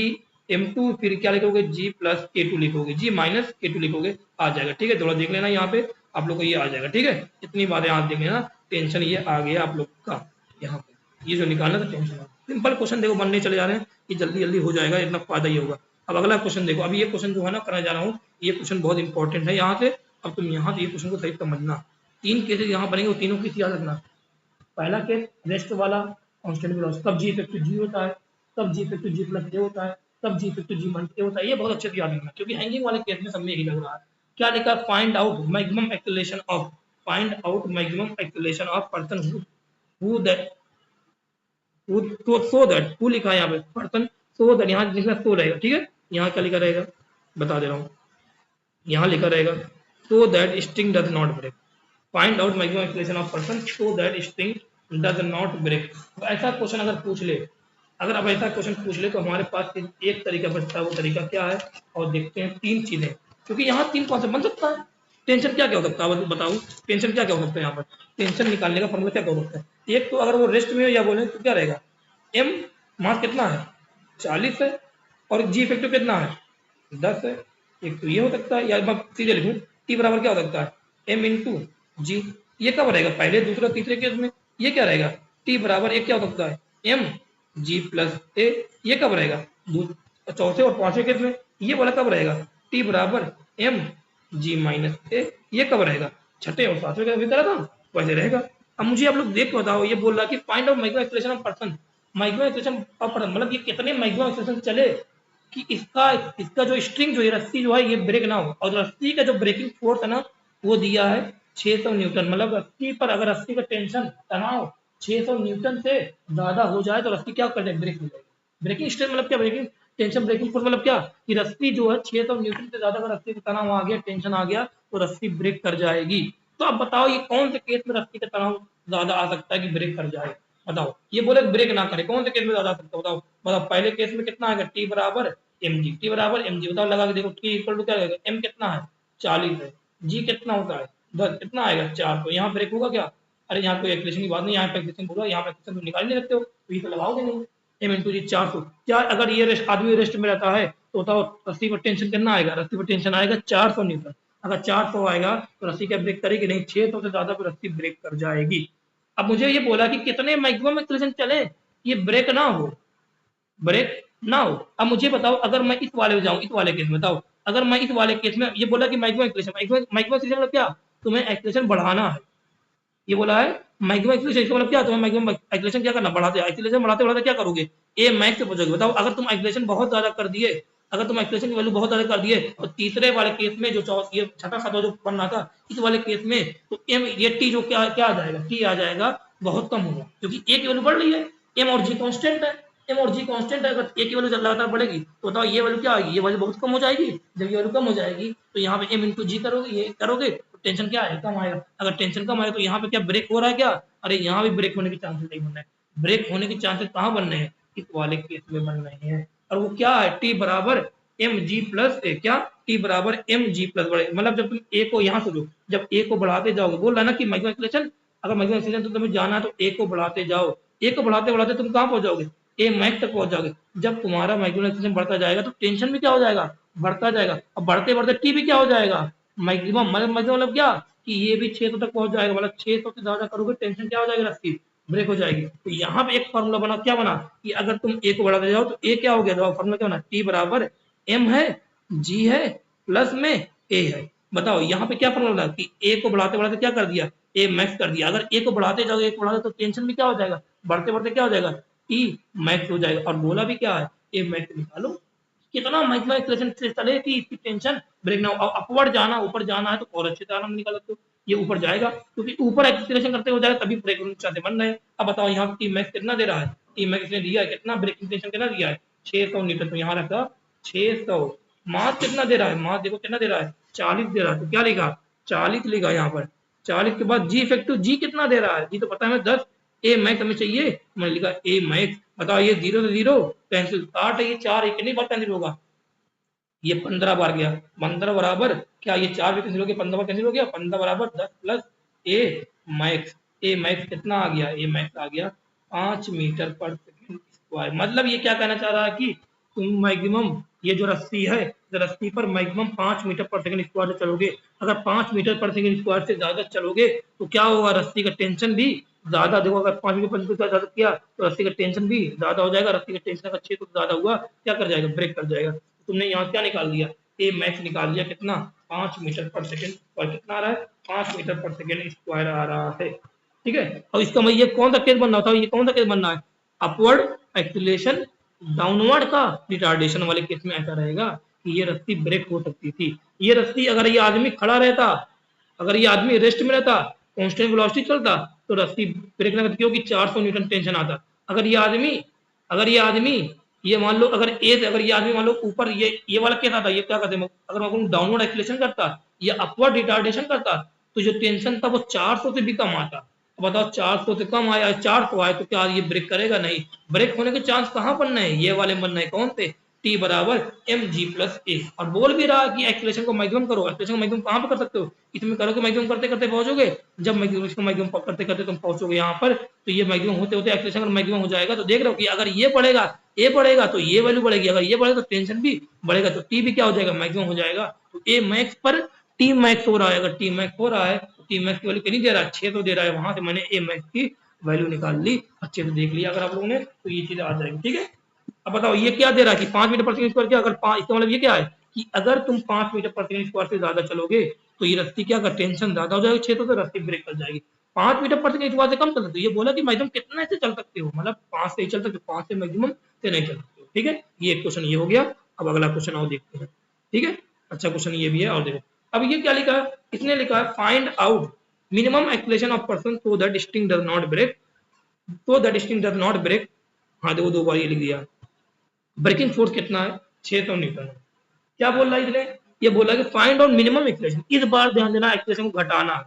M2, फिर क्या लिखोगे जी प्लस K2 लिखोगे, जी माइनस K2 लिखोगे, आ जाएगा। ठीक है, थोड़ा देख लेना यहाँ पे आप लोग को ये आ जाएगा। ठीक है, इतनी बातें आप देख लेना, टेंशन ये आ गया आप लोग का यहाँ पे, ये जो निकालना था टेंशन। सिंपल क्वेश्चन देखो बनने चले जा रहे हैं, ये जल्दी जल्दी हो जाएगा, इतना फायदा ही होगा। अब अगला क्वेश्चन देखो, अब ये क्वेश्चन जो है ना करने जा रहा हूँ, ये क्वेश्चन बहुत इंपॉर्टेंट है यहाँ से। अब तुम यहाँ से ये क्वेश्चन को सही समझना, 3 केसेस यहाँ बनेंगे, वो तीनों केस याद रखना। पहला केस रेस्ट वाला कांस्टेंट वेलोसिटी, तब जी इफेक्टिव जी होता है, तब जी इफेक्टिव जी प्लस ए होता है, तब जी इफेक्टिव जी माइनस ए होता है। ये बहुत अच्छे से याद रखना, क्योंकि हैंगिंग वाले केस में सब में यही लग रहा है। क्या लिखा, find out maximum acceleration of, find out maximum acceleration of person who that so that, who लिखा है यहाँ पे पर्सन, सो दैट, यहाँ लिखना सो रहेगा। ठीक है, यहाँ क्या लिखा रहेगा बता दे रहा हूँ, यहाँ लिखा रहेगा so that string does not break, find out maximum acceleration of person so that string does not break. तो ऐसा क्वेश्चन अगर पूछ ले, अगर अब ऐसा क्वेश्चन पूछ ले तो हमारे पास एक तरीका बचता है, वो तरीका क्या है, और देखते हैं 3 चीजें, क्योंकि यहाँ 3 कॉन्सेप्ट बन सकता है। टेंशन क्या क्या हो सकता है बताओ, टेंशन क्या क्या हो सकता है यहाँ पर, टेंशन निकालने का फॉर्मूला क्या क्या हो सकता है। एक तो अगर वो रेस्ट में हो या बोले तो क्या रहेगा, एम मास कितना है 40 है, और जी इफेक्टिव कितना है 10 है। एक तो ये हो सकता है, या मैं सीधे लिखूं टी बराबर क्या हो सकता है एम इंटू जी, ये कब रहेगा पहले दूसरा तीसरे केस में, ये क्या रहेगा टी बराबर एक क्या हो सकता है एम जी प्लस ए, ये कब रहेगा चौथे और पांचवें केस में, ये वाला कब रहेगा टी बराबर एम जी माइनस ए, ये कब रहेगा छठे और सातवें केस में करा था वैसे रहेगा। अब मुझे आप लोग देख बताओ, ये बोल रहा है कि find out maximum acceleration of person, maximum acceleration of person मतलब ये कितने मैक्सिमम एक्सेलरेशन चले कि इसका इसका जो स्ट्रिंग जो है रस्सी जो है ये ब्रेक ना हो, और रस्सी का जो ब्रेकिंग फोर्स है ना वो दिया है 600 न्यूटन, मतलब रस्सी पर अगर रस्सी का टेंशन तनाव 600 न्यूटन से ज्यादा हो जाए तो रस्सी क्या कर जाएगी, ब्रेक हो जाएगी। ब्रेकिंग स्ट्रेस मतलब क्या, ब्रेकिंग टेंशन, ब्रेकिंग फोर्स मतलब क्या कि रस्सी जो है 600 न्यूटन से ज्यादा अगर रस्सी का तनाव आ गया, टेंशन आ गया, तो रस्सी ब्रेक कर जाएगी। तो अब बताओ ये कौन से केस में रस्सी का तनाव ज्यादा आ सकता है कि ब्रेक कर जाए? बताओ, ये बोले ब्रेक ना करे, कौन से केस में ज्यादा आ सकता है? बताओ बताओ, पहले केस में कितना आएगा, टी बराबर एम जी, टी बराबर एम जी, बताओ लगा के देखो, टी इक्वल टू क्या आएगा, एम कितना है 40 है, जी कितना होता है 10, कितना आएगा 4, तो यहाँ ब्रेक होगा क्या? अरे यहाँ कोई एक्सलेशन की बात नहीं, यहाँ पे एक्सलेशन बोला, यहाँ पे एक्सलेशन तो निकाल नहीं सकते हो, तो ये तो लगाओगे नहीं। एम इंटू जी 400, क्या अगर ये रेस्ट आदमी रेस्ट में रहता है तो बताओ रस्सी पर टेंशन कितना आएगा, रस्सी पर टेंशन आएगा 400 न्यूटन। अगर 400 आएगा तो रस्सी क्या ब्रेक करेगी नहीं, 600 से ज्यादा तो रस्सी ब्रेक कर जाएगी। अब मुझे ये बोला कि कितने मैक्सिमम एक्सेलरेशन चले ये ब्रेक ना हो, ब्रेक ना हो। अब मुझे बताओ अगर मैं इस वाले में जाऊं, इस वाले केस में बताओ, अगर मैं इस वाले केस में, ये बोला कि मैक्सिमम एक्सेलरेशन, मैक्सिमम एक्सेलरेशन मतलब क्या, तुम्हें एक्सेलरेशन बढ़ाना है, ये बोला है मैक्सिमम एक्सेलरेशन, इसका मतलब क्या, तुम्हें मैक्सिमम एक्सेलरेशन क्या करना, बढ़ाते, एक्सेलरेशन बढ़ाते बढ़ाते क्या करोगे, ए मैक्स पे पहुंचोगे। बताओ अगर तुम एक्सेलरेशन बहुत ज्यादा कर दिए, अगर तुम एक्सेलरेशन की वैल्यू बहुत ज्यादा कर दिए, और तीसरे वाले केस में जो ये छठा सातवां जो बन रहा था, इस वाले केस में तो एम ये टी जो क्या क्या आ जाएगा, टी आ जाएगा बहुत कम होगा, क्योंकि ए की वैल्यू बढ़ रही है, एम और जी कांस्टेंट है, एम और जी कांस्टेंट है, अगर ए की वैल्यू लगातार बढ़ेगी तो बताओ ये वैल्यू क्या आएगी, ये वैल्यू बहुत कम हो जाएगी। जब ये वैल्यू कम हो जाएगी तो यहाँ पे एम इंटू जी करोगे, ये करोगे तो टेंशन क्या आएगा, कम आएगा। अगर टेंशन कम आएगा तो यहाँ पे क्या ब्रेक हो रहा है क्या, अरे यहाँ भी ब्रेक होने के चांसेस नहीं बन रहे हैं, ब्रेक होने के चांसेस कहाँ बन रहे हैं, इस वाले केस में बन रहे हैं। और वो क्या है, टी बराबर एम जी प्लस ए, क्या टी बराबर एम जी प्लस बड़े, मतलब जब तुम ए को यहाँ से जब ए को बढ़ाते जाओगे, बोल रहा ना कि मैक्सिमम एक्सेलरेशन, अगर मैक्सिमम एक्सेलरेशन तो तुम्हें जाना है तो ए को बढ़ाते जाओ, ए को बढ़ाते बढ़ाते तुम कहाँ पहुंच जाओगे, ए मैक्स तक पहुंच जाओगे। जब तुम्हारा मैक्सिमम एक्सेलरेशन बढ़ता जाएगा तो टेंशन भी क्या हो जाएगा, बढ़ता जाएगा, अब बढ़ते बढ़ते टी भी क्या हो जाएगा, मैक्सिमम, मतलब क्या कि ये भी 600 तक पहुंच जाएगा, मतलब 600 से ज्यादा करोगे टेंशन क्या हो जाएगी, रस्सी ब्रेक हो जाएगी। तो यहाँ पे एक फॉर्मूला बना, क्या बना कि अगर तुम ए को बढ़ाते जाओ तो ए क्या हो गया, फॉर्मूला क्या बना, टी बराबर एम है जी है प्लस में ए है। बताओ यहाँ पे क्या फॉर्मूला बना कि ए को बढ़ाते बढ़ाते क्या कर दिया, ए मैक्स कर दिया, अगर ए को बढ़ाते जाओगे, ए को बढ़ाते तो टेंशन भी क्या हो जाएगा, बढ़ते बढ़ते क्या हो जाएगा, टी मैक्स हो जाएगा। और बोला भी क्या है, ए मैक्स निकालो, कितना मैक्सिमम एक्सेलरेशन से चले कि इसकी टेंशन ब्रेक ना हो। अपवर्ड जाना, ऊपर जाना है तो और अच्छे से आराम निकाल सकते हो, ये ऊपर जाएगा क्योंकि ऊपर एक्सेलरेशन करते हो जाएगा तभी ब्रेक चाहते बन रहे हैं। अब बताओ यहाँ टी मैक्स कितना दे रहा है, टी मैक्स ने दिया है कितना, ब्रेकिंग टेंशन कितना दिया है 600 न्यूटन, तो यहाँ रखा 600, मास कितना दे रहा है, मास देखो कितना दे रहा है 40 दे रहा है, तो क्या लिखा 40 लिखा यहाँ पर, 40 के बाद जी इफेक्टिव जी कितना दे रहा है, जी तो पता है हमें 10, ए मैक्स हमें चाहिए, मैंने लिखा ए मैक्स। बताओ ये 0 से 0 कैंसिल, 8 है ये 4 है, कितनी बार कैंसिल होगा, ये 15 बार गया, 15 बराबर क्या, ये 4 भी कैंसिल हो गया, 15 बार कैंसिल हो गया, 15 बराबर 10 प्लस ए मैक्स, ए मैक्स कितना आ गया, ए मैक्स आ गया 5 मीटर पर सेकेंड स्क्वायर। मतलब ये क्या कहना चाह रहा है कि तुम मैक्सिमम, ये जो रस्सी है, रस्सी पर मैक्सिमम 5 मीटर पर सेकेंड स्क्वायर से चलोगे, अगर 5 मीटर पर सेकेंड स्क्वायर से ज्यादा चलोगे तो क्या होगा, रस्सी का टेंशन भी ज्यादा, देखो अगर 5 मीटर पर सेकेंड ज्यादा किया तो रस्सी का टेंशन भी ज्यादा हो जाएगा, रस्सी का टेंशन अगर 6 तो ज्यादा हुआ क्या कर जाएगा, ब्रेक कर जाएगा। तुमने यहाँ क्या निकाल दिया, ए मैक्स निकाल दिया कितना, 5 मीटर पर सेकेंड स्क्वायर, कितना आ रहा है 5 मीटर पर सेकेंड स्क्वायर आ रहा है, ठीक है। और इसका ये कौन सा केस बन रहा था, ये कौन सा केस बन रहा है, अपवर्ड एक्सीलरेशन डाउनवर्ड का रिटार्डेशन वाले केस में ऐसा रहेगा कि ये रस्सी ब्रेक हो सकती थी। ये रस्सी अगर ये आदमी खड़ा रहता, अगर ये आदमी रेस्ट में रहता, कांस्टेंट वेलोसिटी चलता तो रस्सी ब्रेक ना करती, क्योंकि 400 न्यूटन टेंशन आता। अगर ये आदमी ये मान लो अगर ये आदमी मान लो ऊपर ये वाला क्या था, ये क्या कहते हैं, अगर मैं डाउनवर्ड एक्सीलरेशन करता या अपवर्ड रिटार्डेशन करता तो जो टेंशन था वो 400 से भी कम आता। बताओ 400 से कम आया, 400 आए तो क्या ये ब्रेक करेगा, नहीं, ब्रेक होने के चांस कहाँ बन रहे हैं, ये वाले बन रहे हैं, कौन से, टी बराबर एम जी प्लस ए। और बोल भी रहा कि एक्सीलरेशन को मैक्सिमम करो, एक्सीलरेशन को मैक्सिमम कहाँ पे कर सकते हो, इसमें करोगे मैक्सिमम करते करते पहुंचोगे, जब मैक्सिमम करते करते तुम पहुंचोगे यहाँ पर तो ये मैक्सिमम होते होते एक्सीलरेशन मैक्सिमम हो जाएगा। तो देख रहे हो कि अगर ये बढ़ेगा, ए बढ़ेगा तो ये वैल्यू बढ़ेगी, अगर ये बढ़ेगा तो टेंशन भी बढ़ेगा, तो टी भी क्या हो जाएगा, मैक्सिमम हो जाएगा। तो ए मैक्स पर टी मैक्स हो रहा है, अगर टी मैक्स हो रहा है तो टी मैक्स की वैल्यू कितनी दे रहा है, 6 तो दे रहा है, वहां से मैंने ए मैक्स की वैल्यू निकाल ली, अच्छे से देख लिया अगर आप लोगों ने तो ये चीज आ जाएगी, ठीक है। अब बताओ ये क्या दे रहा है कि 5 मीटर पर सेकंड स्क्वायर, क्या अगर 5, इसका मतलब ये क्या है कि अगर तुम 5 मीटर पर सेकंड स्क्वायर से ज्यादा चलोगे तो ये रस्सी क्या कर, टेंशन ज्यादा हो जाएगी, 600 से रस्सी ब्रेक कर जाएगी। 5 मीटर पर सेकंड स्क्वायर से कम चल सकते हो, ये बोला कि मैक्सिमम कितने से चल सकते हो, मतलब 5 से ही चल सकते हो, 5 से मैक्सिमम से नहीं चल सकते हो, ठीक है। ये एक क्वेश्चन ये हो गया। अब अगला क्वेश्चन और देखते हैं, ठीक है, अच्छा क्वेश्चन ये भी है। और देखो अब ये क्या लिखा है, इसने लिखा है find out minimum acceleration of person so that string does not break, हाँ देखो 2 बार ये लिख दिया, ब्रेकिंग फोर्स कितना है, 600 न्यूटन है। क्या बोल रहा है इसने, ये बोला कि फाइंड आउट मिनिमम एक्सेलरेशन। इस बार ध्यान देना, एक्सेलरेशन को घटाना है।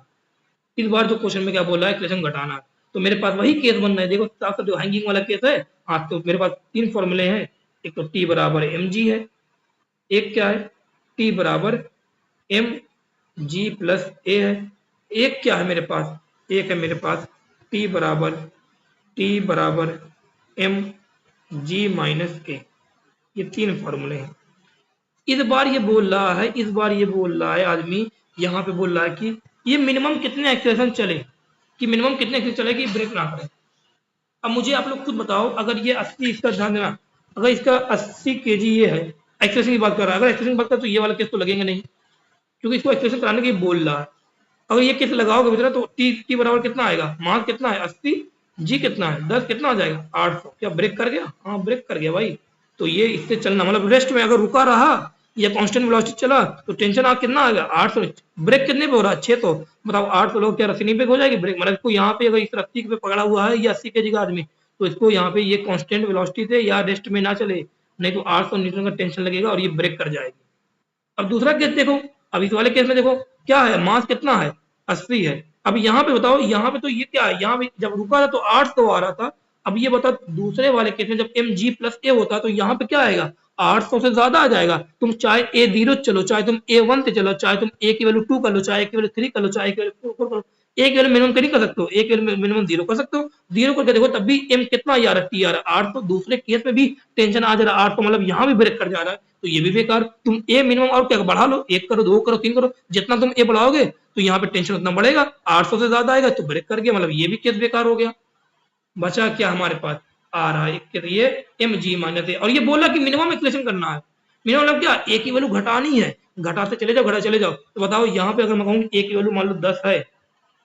इस बार जो क्वेश्चन में क्या बोल रहा है, एक्सेलरेशन घटाना है। तो मेरे पास वही केस बन रहा है, देखो साफ साफ जो हैंगिंग वाला केस है। हाँ, तो मेरे पास 3 फॉर्मूले हैं। एक तो टी बराबर एम जी है, एक क्या है, टी बराबर एम जी प्लस ए है, एक क्या है मेरे पास, एक है मेरे पास टी बराबर एम जी माइनस ए। ये 3 फॉर्मूले हैं। इस बार ये बोल रहा है, इस बार ये बोल रहा है आदमी, यहाँ पे बोल रहा है कि ये मिनिमम कितने एक्सेलरेशन चले, कि मिनिमम कितने एक्सेलरेशन चले कि ब्रेक ना करे। अब मुझे आप लोग खुद बताओ, अगर ये 80, इसका ध्यान देना, अगर इसका 80 kg ये है, एक्सेलरेशन की बात कर रहा है, अगर एक्सेलरेशन की बात कर तो ये वाला केस तो लगेंगे नहीं, क्योंकि इसको एक्सेलरेशन कराने के लिए बोल रहा है। अगर ये केस लगाओगे बेटा तो टी बराबर कितना आएगा, मास कितना है 80, जी कितना है 10, कितना आ जाएगा 800। क्या ब्रेक कर गया, हाँ ब्रेक कर गया भाई। तो ये इससे चलना मतलब रेस्ट में अगर रुका रहा या कांस्टेंट वेलोसिटी चला तो टेंशन आ कितना आ गया 800। ब्रेक कितने पे हो रहा है 600, बताओ 800 लोग क्या रस्सी नहीं ब्रेक हो जाएगी ब्रेक। मतलब इसको यहाँ पे अगर इस रस्सी पे पकड़ा हुआ है ये 80 kg का आदमी, तो इसको यहाँ पे ये कांस्टेंट वेलोसिटी से या रेस्ट में ना चले, नहीं तो 800 न्यूटन का टेंशन लगेगा और ये ब्रेक कर जाएगी। अब दूसरा केस देखो, अब इस वाले केस में देखो क्या है, मास कितना है 80 है। अब यहाँ पे बताओ, यहाँ पे तो ये क्या है, यहाँ पे जब रुका था तो 800 आ रहा था। अब ये बताओ दूसरे वाले केस में जब एम जी प्लस ए होता है तो यहाँ पे क्या आएगा, 800 से ज्यादा आ जाएगा। तुम चाहे ए जीरो चलो, चाहे तुम ए वन से चलो, चाहे तुम ए की वैल्यू 2 कर लो, चाहे ए की वैल्यू 3 कर लो, चाहे ए की वैल्यू 4 कर लो, ए की वैल्यू मिनिमम नहीं कर सकते हो, ए की वैल्यू मिनिमम 0 कर सकते हो। 0 करके देखो तब भी एम कितना आ रहा है, टी आ रहा है 800। दूसरे केस में भी टेंशन आ जा रहा है 800, मतलब यहाँ भी ब्रेक कर जा रहा है, तो ये भी बेकार। तुम ए मिनिमम और क्या बढ़ा लो, 1 करो 2 करो 3 करो, जितना तुम ए बढ़ाओगे तो यहाँ पे टेंशन उतना बढ़ेगा, 800 से ज्यादा आएगा तो ब्रेक कर गया, मतलब ये भी केस बेकार हो गया। बचा क्या हमारे पास, आ रहा है एक ये एम जी माइनस ए, और ये बोला कि मिनिमम एक्सप्रेशन करना है। मिनिमम मतलब क्या, ए की वैल्यू घटानी है, घटाते चले जाओ, घटा चले जाओ। तो बताओ यहाँ पे अगर मैं कहूँ ए की वैल्यू मान लो 10 है,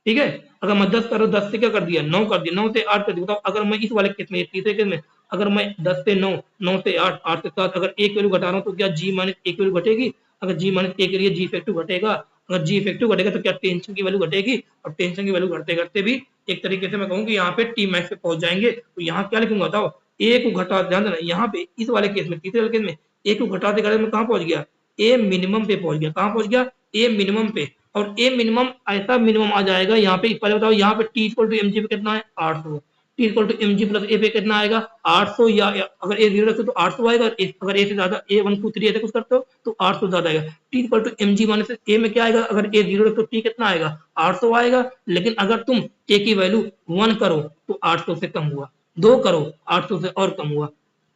ठीक है, अगर मैं 10 करो 10 से क्या कर दिया 9 कर दिया, 9 से 8 कर दिया। बताओ अगर मैं इस वाले केस में तीसरे केस में अगर मैं 10 से 9, 9 से 8, 8 से 7 अगर ए की वैल्यू घटा रहा हूँ तो क्या जी माइनस ए की वैल्यू घटेगी। अगर जी माइनस ए के लिए जी इफेक्टिव घटेगा, अगर जी इफेक्टिव घटेगा तो क्या टेंशन की वैल्यू घटेगी, और टेंशन की वैल्यू घटते घटते भी एक तरीके से मैं कहूँ कि यहाँ पे टी मैक्स पे पहुंच जाएंगे। तो यहाँ क्या लिखूंगा बताओ, ए को घटा, ध्यान देना यहाँ पे इस वाले केस में तीसरे वाले केस में ए को घटाते घटाते मैं कहाँ पहुंच गया, ए मिनिमम पे पहुंच गया। कहाँ पहुंच गया, ए मिनिमम पे। और ए मिनिमम ऐसा मिनिमम आ जाएगा यहाँ पे, पहले बताओ यहाँ पे T equal to m g पे कितना है 800, T equal to m g plus a पे कितना आएगा 800, या अगर ए 0 रखते तो 800 आएगा, अगर ए से ज्यादा ए 1 2 3 ऐसे कुछ करते हो तो 800 ज्यादा आएगा। T equal to m g minus a में क्या आएगा, अगर ए 0 रखते तो टी कितना आएगा 800 आएगा। लेकिन अगर तुम ए की वैल्यू 1 करो तो 800 से कम हुआ, 2 करो 800 से और कम हुआ,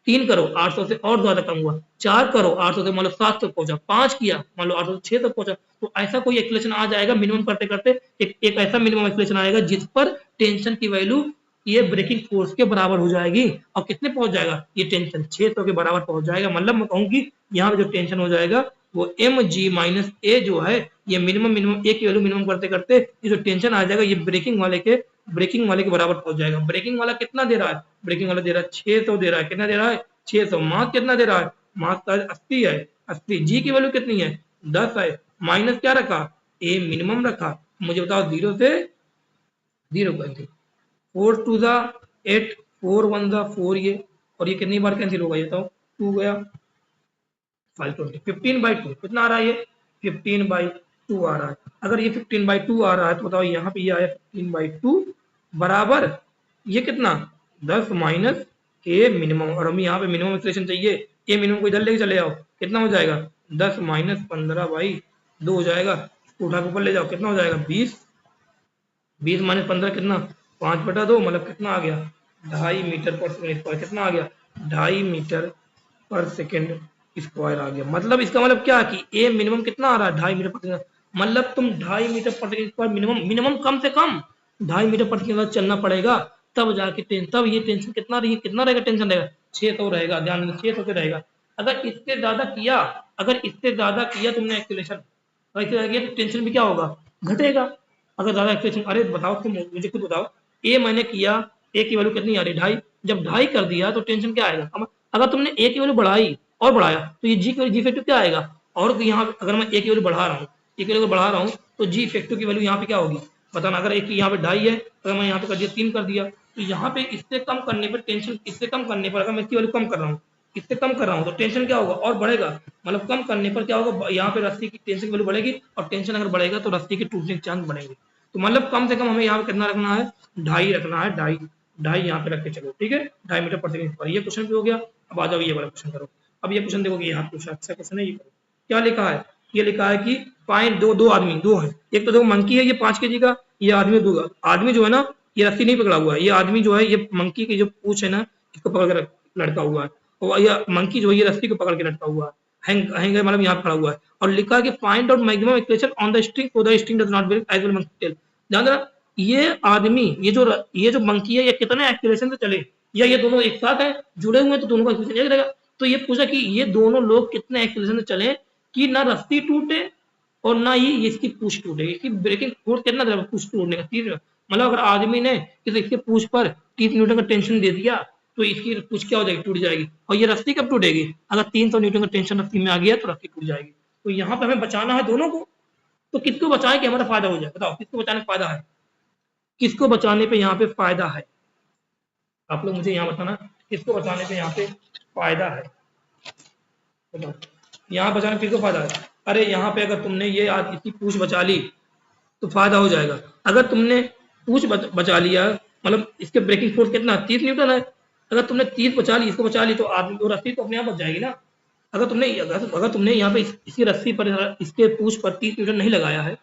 3 करो 800 से और ज्यादा कम हुआ, 4 करो 800 से मान लो 7 तक पहुंचा, 5 किया मान लो 800 से 6 तक पहुंचा। तो ऐसा कोई एक्सप्रेशन आ जाएगा मिनिमम करते करते, एक ऐसा मिनिमम एक्सप्रेशन आएगा जिस पर टेंशन की वैल्यू ये ब्रेकिंग फोर्स के बराबर हो जाएगी। और कितने पहुंच जाएगा, ये टेंशन 600 के बराबर पहुंच जाएगा। मतलब मैं कहूंगी यहाँ पे जो टेंशन हो जाएगा वो एम जी माइनस ए जो है, ये मिनिमम ए की वैल्यू मिनिमम करते करते ये जो टेंशन आ जाएगा ये ब्रेकिंग वाले के बराबर पहुंच जाएगा। ब्रेकिंग वाला कितना दे रहा है, ब्रेकिंग वाला दे रहा है 600 दे रहा है, कितना दे रहा है 600। मास कितना दे रहा है, मास का 80 है, 80। जी की वैल्यू कितनी है 10 है, माइनस क्या रखा, ए मिनिमम रखा। मुझे बताओ 0 से 0 कर दी, 4 टू द 8, 4 1 द 4, ये और ये कितनी बार कैंसिल होगा ये बताओ, 2 गया 520, 15/2 कितना आ रहा है, ये 15/2 आ रहा है। अगर ये 15/2 आ रहा है तो बताओ यहाँ पे ये आया 15/2 बराबर ये कितना 10 माइनस ए मिनिमम, और हमें यहाँ पे मिनिमम एक्सप्रेशन चाहिए, ए मिनिमम को इधर लेके चले जाओ, कितना हो जाएगा 10 माइनस 15/2 हो जाएगा। उठा के ऊपर ले जाओ, कितना हो जाएगा 20, 20 माइनस 15 कितना 5/2, मतलब कितना आ गया 2.5 मीटर पर सेकेंड स्क्वायर, कितना आ गया 2.5 मीटर पर सेकेंड स्क्वायर आ गया। मतलब इसका मतलब क्या कि ए मिनिमम कितना आ रहा है 2.5 मीटर पर सेकेंड, मतलब तुम 2.5 मीटर पर सेकेंड स्क्वायर मिनिमम कम से कम 2.5 मीटर पर सेकेंड चलना पड़ेगा, तब जाके तब ये टेंशन कितना रहेगा टेंशन रहेगा 600 रहेगा। ध्यान देना 600 से रहेगा। अगर इससे ज्यादा किया तुमने एक्सीलरेशन, तो टेंशन भी क्या होगा घटेगा। अगर ज्यादा एक्सप्रेशन, अरे बताओ तुम मुझे खुद बताओ, ए मैंने किया, ए की वैल्यू कितनी आ रही 2.5, जब 2.5 कर दिया तो टेंशन क्या आएगा। अगर तुमने ए की वैल्यू बढ़ाई और बढ़ाया तो ये जी इफेक्टिव क्या आएगा, और यहाँ अगर मैं ए की वैल्यू बढ़ा रहा हूँ, ए की वैल्यू बढ़ा रहा हूँ तो जी इफेक्टिव की वैल्यू यहाँ पे क्या होगी बताना। अगर एक यहाँ पे 2.5 है, अगर मैं यहाँ पे कर दिया 3 कर दिया, तो यहाँ पे इससे कम करने पर टेंशन, इससे कम करने पर अगर मैं इसकी वैल्यू कम कर रहा हूँ इससे कम कर रहा हूँ तो टेंशन क्या होगा और बढ़ेगा, मतलब कम करने पर क्या होगा, यहाँ पे रस्सी की टेंशन की वैल्यू बढ़ेगी और टेंशन अगर बढ़ेगा तो रस्सी के टूटने के चांस बढ़ेंगे। तो मतलब कम से कम हमें यहाँ पे कितना रखना है, 2.5 रखना है, 2.5 यहाँ पे रख के चलो, ठीक है, 2.5 मीटर प्रति सेकंड पर। ये क्वेश्चन भी हो गया। अब आ जाओ ये वाला क्वेश्चन करो। अब ये क्वेश्चन देखो कि यहाँ पूछा, अच्छा क्वेश्चन है, ये करो। क्या लिखा है, ये लिखा है कि फाइंड दो आदमी, दो है, एक तो देखो मंकी है ये 5 kg का, ये आदमी दो, आदमी जो है ना ये रस्सी नहीं पकड़ा हुआ है, ये आदमी जो है ये मंकी की जो पूछ है ना इसको पकड़ के लटका हुआ है, और ये मंकी जो है ये रस्सी को पकड़ के लटका हुआ है, हैंग मतलब यहाँ खड़ा हुआ है, और लिखा है कि find out maximum acceleration on the string so the string does not break as well monkey tail. ध्यान देना, ये आदमी ये जो मंकी है ये कितने एक्सेलेरेशन से चले, या ये दोनों एक साथ हैं जुड़े हुए हैं तो दोनों का एक्सेलेरेशन एक रहेगा। तो ये पूछा कि ये दोनों लोग कितने एक्सेलेरेशन से चले कि ना रस्सी टूटे और ना ही इसकी पूछ टूटेगी, इसकी ब्रेकिंग फोर्स कितना देगा पूछ टूटने का, 30, मतलब अगर आदमी ने इसके पूछ पर 30 न्यूटन का टेंशन दे दिया तो इसकी पूछ क्या हो जाएगी, टूट जाएगी। और ये रस्सी कब टूटेगी, अगर 300 न्यूटन का टेंशन रस्सी में आ गया तो रस्सी टूट जाएगी। तो यहाँ पे हमें बचाना है दोनों को, तो किसको बचाए कि हमारा फायदा हो जाए, बताओ किसको बचाने का फायदा है, किसको बचाने पे यहाँ पे फायदा है, आप लोग मुझे यहाँ बताना किसको बचाने पे यहाँ पे फायदा है, बताओ यहाँ बचाने किसको फायदा है। अरे यहाँ पे अगर तुमने ये आज इसकी पूछ बचा ली तो फायदा हो जाएगा। अगर तुमने पूछ बचा लिया, मतलब इसके ब्रेकिंग फोर्स कितना 30 न्यूटन है, अगर तुमने 30 बचा ली, इसको बचा ली तो आदमी और रस्सी तो अपने आप बच जाएगी ना। अगर तुमने यहाँ पे इसकी रस्सी पर इसके पूछ पर 30 न्यूटन नहीं लगाया है,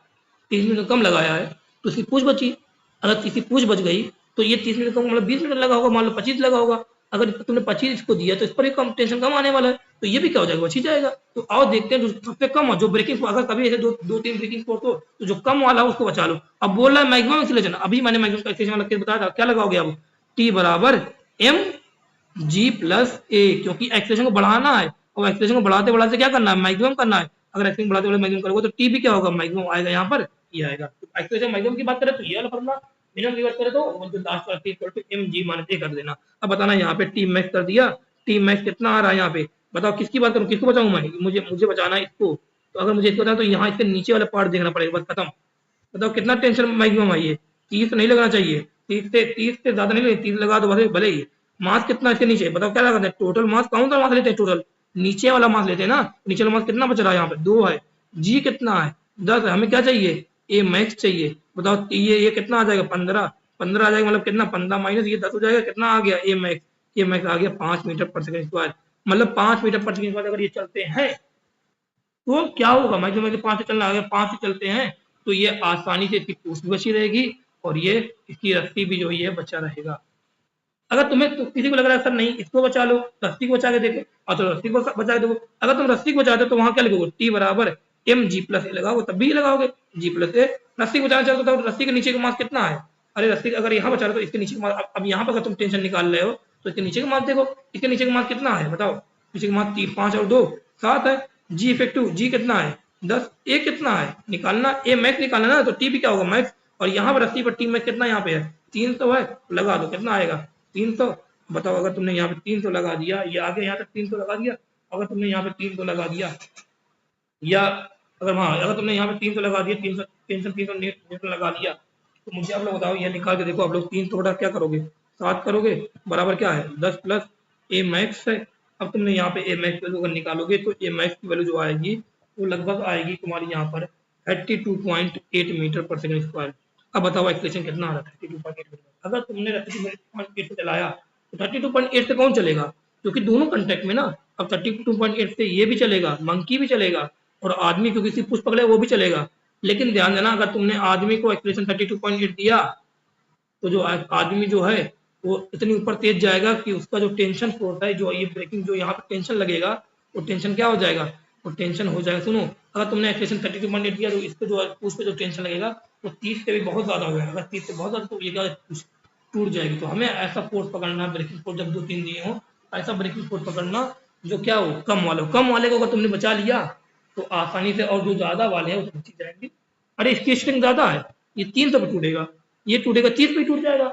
30 न्यूटन कम लगाया है तो इसकी पूछ बची, अगर इसकी पूछ बच गई तो ये 30 न्यूटन कम मतलब 20 न्यूटन लगा होगा, मान लो 25 लगा होगा, अगर तुमने 25 इसको दिया तो इस पर भी कम टेंशन कम आने वाला है, तो ये भी क्या हो जाएगा, बच ही जाएगा। तो आओ देखते हैं जो सबसे कम हो, जो ब्रेकिंग अगर कभी ऐसे दो तीन ब्रेकिंग फोर्स हो तो जो कम वाला हो उसको बचा लो। अब बोल रहा है मैक्सिमम एक्सीलरेशन, अभी मैंने मैक्सिमम एक्सीलरेशन वाला केस बताया था, क्या लगाओगे अब, टी बराबर एम जी प्लस ए, क्योंकि एक्सीलरेशन को बढ़ाना है और एक्सीलरेशन को बढ़ाते बढ़ाते क्या करना है, मैक्सिमम करना है। अगर एक्सीलरेशन बढ़ाते बढ़ाते मैक्सिमम करोगे तो टी भी क्या होगा, मैक्सिमम आएगा, यहाँ पर ये आएगा। तो एक्सीलरेशन मैक्सिमम की बात करें तो ये वाला फॉर्मूला, मिनिमम की बात करें तो जो लास्ट वाला T equal to m g minus a कर देना। अब बताना यहाँ पे टी मैक्स कर दिया, टी मैक्स कितना आ रहा है यहाँ पे, बताओ किसकी बात करूँ, किसको बचाऊं मैं, मुझे बचाना है इसको। तो अगर मुझे इसको बचाना तो यहाँ इसके नीचे वाला पार्ट देखना पड़ेगा, बस खत्म। बताओ कितना टेंशन मैक्सिमम आई है, 30 नहीं लगना चाहिए, 30 से ज्यादा नहीं लगे, 30 लगा दो भले ही। मास कितना इसके नीचे, बताओ क्या लगाते हैं, टोटल मास कौन सा मास लेते हैं, टोटल नीचे वाला मास लेते हैं ना, नीचे वाला मास कितना बच रहा है यहाँ पे 2 है, जी कितना है 10 है, हमें क्या चाहिए ए मैक्स चाहिए। बताओ ये कितना आ जाएगा 15 आ जाएगा, मतलब कितना 15 माइनस ये 10 हो जाएगा, कितना आ गया ए मैक्स आ गया 5 मीटर पर सेकंड स्क्वायर, मतलब 5 मीटर पर सेकंड स्क्वायर अगर ये चलते हैं तो क्या होगा, मैक्सिमम 5 से चलना, अगर 5 से चलते हैं तो ये आसानी से इसकी पूछ भी बची रहेगी और ये इसकी रस्सी भी जो है बचा रहेगा। अगर तुम्हें तो किसी को लग रहा है सर नहीं इसको बचा लो, रस्सी को बचा के देखो, और तो रस्सी को बचा के देखो, अगर तुम रस्सी को बचाते हो तो वहां क्या लिखोगे, टी बराबर एम जी प्लस ए लगाओगे, तब भी लगाओगे जी प्लस ए। रस्सी को बचाना चाहते हो तो रस्सी के नीचे का मास कितना है, अरे रस्सी अगर यहाँ बचा रहे हो तो इसके नीचे का मास, अब यहाँ पर अगर तुम टेंशन निकाल रहे हो तो इसके नीचे का मास देखो, इसके नीचे का मास कितना है, बताओ नीचे का मास 5 और 2 7 है, जी इफेक्टिव जी कितना है 10, ए कितना है निकालना, ए मैक्स निकालना ना, तो टी भी क्या होगा मैक्स, और यहाँ पर रस्सी पर टी मैक्स कितना यहाँ पे है 300 है, लगा दो कितना आएगा 300। बताओ अगर तुमने यहाँ पे 300 लगा दिया, ये आगे यहाँ तक 300 लगा दिया, अगर तुमने यहाँ पे 300 लगा दिया, या अगर हाँ अगर तुमने यहाँ पे 300 लगा दिया, 300 न्यूटन लगा दिया, तो मुझे आप लोग बताओ ये निकाल के देखो, आप लोग 300 बटा क्या करोगे 7 करोगे, बराबर क्या है 10 प्लस ए मैक्स है। अब तुमने यहाँ पे ए मैक्स वैल्यू अगर निकालोगे तो ए मैक्स की वैल्यू जो आएगी वो लगभग आएगी तुम्हारी यहाँ पर 32.8 मीटर पर सेकंड स्क्वायर। अब बताओ एक्सप्रेशन कितना आ रहा है 32.8 मीटर, अगर तुमने 32.8 से चलाया तो 32.8 से कौन चलेगा, क्योंकि दोनों कंटेक्ट में ना, अब 32.8 से ये भी चलेगा, मंकी भी चलेगा और आदमी क्योंकि सिर्फ पुश पकड़े वो भी चलेगा। लेकिन ध्यान देना अगर तुमने आदमी को एक्सप्रेशन 32.8 दिया तो जो आदमी जो है वो इतनी ऊपर तेज जाएगा कि उसका जो टेंशन फोर्स है, जो ये ब्रेकिंग जो यहाँ पे टेंशन लगेगा वो टेंशन क्या हो जाएगा, वो टेंशन हो जाएगा। सुनो अगर तुमने एक्सप्रेशन 32.8 दिया तो इसको जो उस पे जो टेंशन लगेगा वो 30 से भी बहुत ज्यादा हो जाएगा, अगर 30 से बहुत ज्यादा तो ये क्या टूट जाएगी। तो हमें ऐसा फोर्स पकड़ना है, ब्रेकिंग फोर्स जब 2-3 दिए हो ऐसा ब्रेकिंग फोर्स पकड़ना जो क्या हो कम वाले को अगर तुमने बचा लिया तो आसानी से, और जो ज्यादा वाले हैं वो बची जाएंगे। अरे इसकी स्ट्रेंथ ज्यादा है, ये 300 पे टूटेगा, ये टूटेगा 30 पे टूट जाएगा,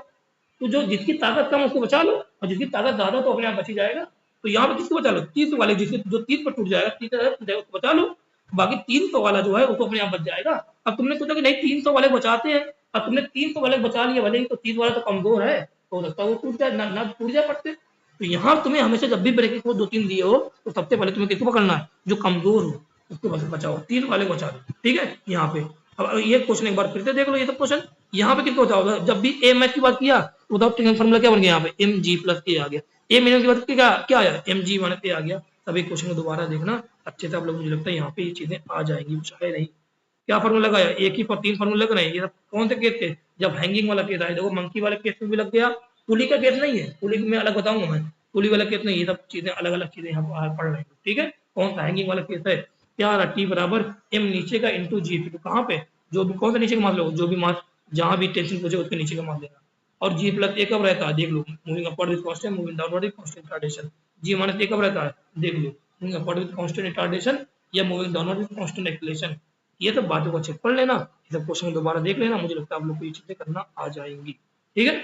तो जो जिसकी ताकत कम उसको बचा लो और जिसकी ताकत ज्यादा तो अपने आप बची जाएगा। तो यहाँ पे किसको बचा लो 30 वाले, जिसके जो 30 पर टूट जाएगा 30 उसको बचा लो, बाकी 300 वाला जो है उसको अपने आप बच जाएगा। अब तुमने सोचा कि नहीं 300 वाले बचाते हैं, अब तुमने 300 वाले बचा लिया, भले ही तो 30 वाला तो कमजोर है, तो हो सकता है वो टूट जाए ना टूट जाए पड़ते। तो यहाँ तुम्हें हमेशा जब भी ब्रेकिंग फोर्स 2-3 दिए हो तो सबसे पहले तुम्हें किसको पकड़ना है, जो कमजोर हो उसको बस बचाओ, 3 वाले को बचा दो, ठीक है। यहाँ पे अब ये क्वेश्चन एक बार फिर से देख लो, ये सब क्वेश्चन यहाँ पे किसको बचाओ, जब भी एम एच की बात किया विदाउट टेकिंग फॉर्मूला क्या बन गया, यहाँ पे एम जी प्लस ए आ गया, ए मिनिमम की बात क्या क्या आया, एम जी माइनस ए आ गया। सभी क्वेश्चन को दोबारा देखना अच्छे से, आप लोग मुझे लगता है यहाँ पे ये चीजें आ जाएंगी, कुछ है नहीं। क्या फॉर्मूला लगाया, एक ही 3 फॉर्मूला लग रहे हैं, ये सब कौन से केस थे, जब हैंगिंग वाला केस आया, देखो मंकी वाले केस में भी लग गया, पुली का केस नहीं है, पुली में अलग बताऊंगा मैं, पुली वाला केस नहीं, ये सब चीजें अलग अलग चीजें यहाँ पर पढ़ रहे हैं, ठीक है। कौन सा हैंगिंग वाला केस है, क्या आ रहा, टी बराबर एम नीचे का इंटू जी, तो कहाँ पे, जो भी कौन सा नीचे का मान लो, जो भी मान जहाँ भी टेंशन पूछे उसके नीचे का मान लेना, और जी प्लस ए कब रहता है देख लो, moving upward with constant, moving downward with constant retardation, g minus a कब रहता है देख लो, moving upward with constant retardation या moving downward with constant acceleration. ये सब बातों को अच्छे पढ़ लेना, ये सब क्वेश्चन दोबारा देख लेना, मुझे लगता है आप लोग को ये चीजें करना आ जाएंगी, ठीक है,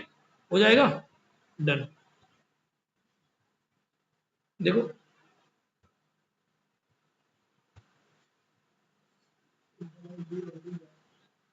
हो जाएगा, डन। देखो